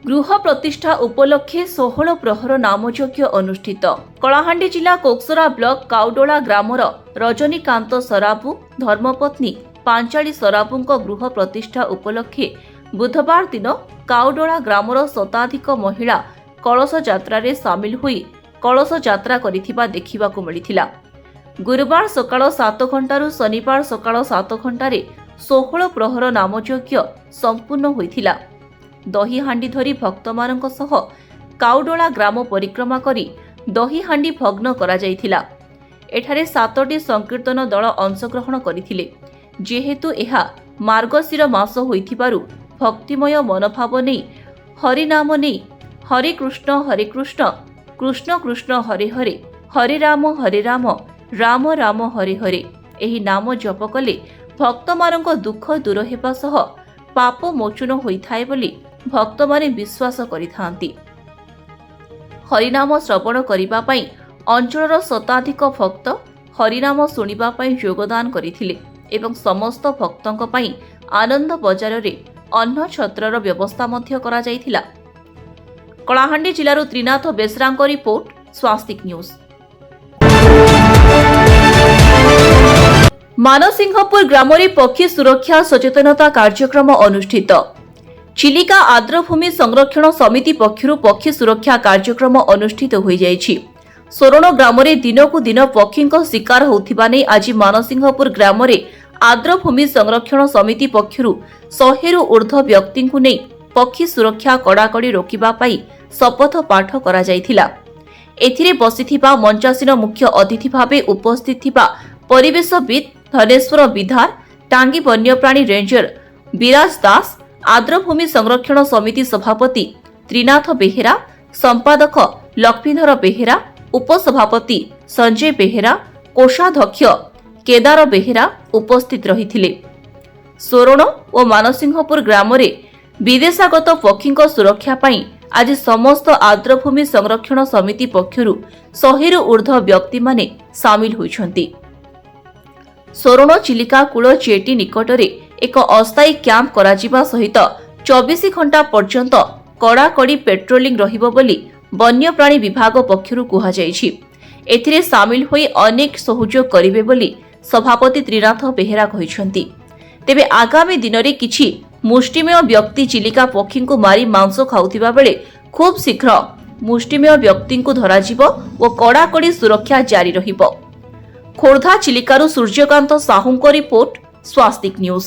गृह प्रतिष्ठा उपलक्षे 16 प्रहर नामयज्ञ अनुष्ठित। कलाहांडी जिला कोकसरा ब्लॉक काउडोला ग्रामर रजनीकांत सराबू धर्मपत्नी पांचाली सराबूंको गृह प्रतिष्ठा उपलक्षे बुधवार दिन काउडोला ग्रामर शताधिक महिला कलश यात्रा सामिल होई कलश यात्रा करिथिबा देखिबाकु मिलिथिला। गुरुवार सकाळ 7 घंटारू शनिवार सकाळ 7 घंटारे 16 प्रहर नामयज्ञ संपूर्ण होइथिला। दही हांडी धरी भक्तमानंक सह काउडोला ग्राम परिक्रमा करी दही हांडी भग्न करा जाइथिला। एठारे 7टी संकीर्तन दल अंशग्रहण करिथिले। जेहेतु एहा मार्गशीर मास होइथिबारु भक्तिमय मनोभाव नै हरिनाम नै हरे कृष्ण कृष्ण कृष्ण हरे हरे हरे राम राम राम हरे हरे एही नाम जप कले भक्तमानंक दुख दूर हेबा सह पाप मोचन होइथाय बोली भक्त माने विश्वास करिथांती। हरिनाम श्रवण करिबा पई अंचलर शताधिक भक्त हरिनाम सुनिबा पई योगदान करिथिले एवं समस्त भक्तंक पई आनंद बजार रे अन्न छत्रर व्यवस्था मध्य करा जाइथिला। कलाहांडी जिल्लारू त्रिनाथ बेसरांक रिपोर्ट स्वास्तिक न्यूज। मानसिंहपुर ग्रामरे पक्षी सुरक्षा सचेतनता कार्यक्रम अनुष्ठित। चिलिका आर्द्रभूमि संरक्षण समिति पक्षरु पक्षी सुरक्षा कार्यक्रम अनुष्ठित होई जायछि। सोरण ग्रामरे दिनकु दिन पक्षीक शिकार होउथिबा नै आज मानसिंहपुर ग्रामरे आर्द्रभूमि संरक्षण समिति पक्षरु 100 रु ऊर्ध्व व्यक्तिंकु नै पक्षी सुरक्षा कड़ाकड़ी रोकिबा पई शपथ पाठ करा जायथिला। एथिरे बसिथिबा मंचासीन मुख्य अतिथि भाबे उपस्थित थिबा परिवेशविद धनेश्वर विधार, टांगी वन्यप्राणी रेंजर विराज दास, आर्द्रभूमि संरक्षण समिति सभापति त्रिनाथ बेहेरा, संपादक लक्ष्मीधर बेहेरा, उपसभापति संजय बेहेरा, कोषाध्यक्ष केदार बेहेरा उपस्थित रहिथिले। सोरण और मानसिंहपुर ग्रामरे विदेशागत पक्षीक सुरक्षा पई आज समस्त आर्द्रभूमि संरक्षण समिति पक्षरु 100 रु ऊर्ध्व व्यक्ति माने सामिल होइछन्ति। सोरण चिलिका कूल चेटी निकटरे एक अस्थायी कैंप कराजिबा सहित 24 घंटा पर्यंत कड़ाकड़ी पेट्रोलिंग रहिबो बोली वन्यप्राणी विभाग पक्षरु कुहा जायछि। एथिरे सामिल होई अनेक सहयोग करिवे बोली सभापति त्रिनाथ बेहेरा कहिसंती। तेबे आगामी दिन रे किछि मुष्टिमेय व्यक्ति चिलिका पक्षी को मारी मांस खाउथिबा बेले खूब शीघ्र मुष्टिमेय व्यक्ति को धराजिबो और कड़ाकड़ी सुरक्षा जारी रहिबो। खोर्धा चिलिकारु सूर्यकांत साहुंको रिपोर्ट स्वास्तिक न्यूज।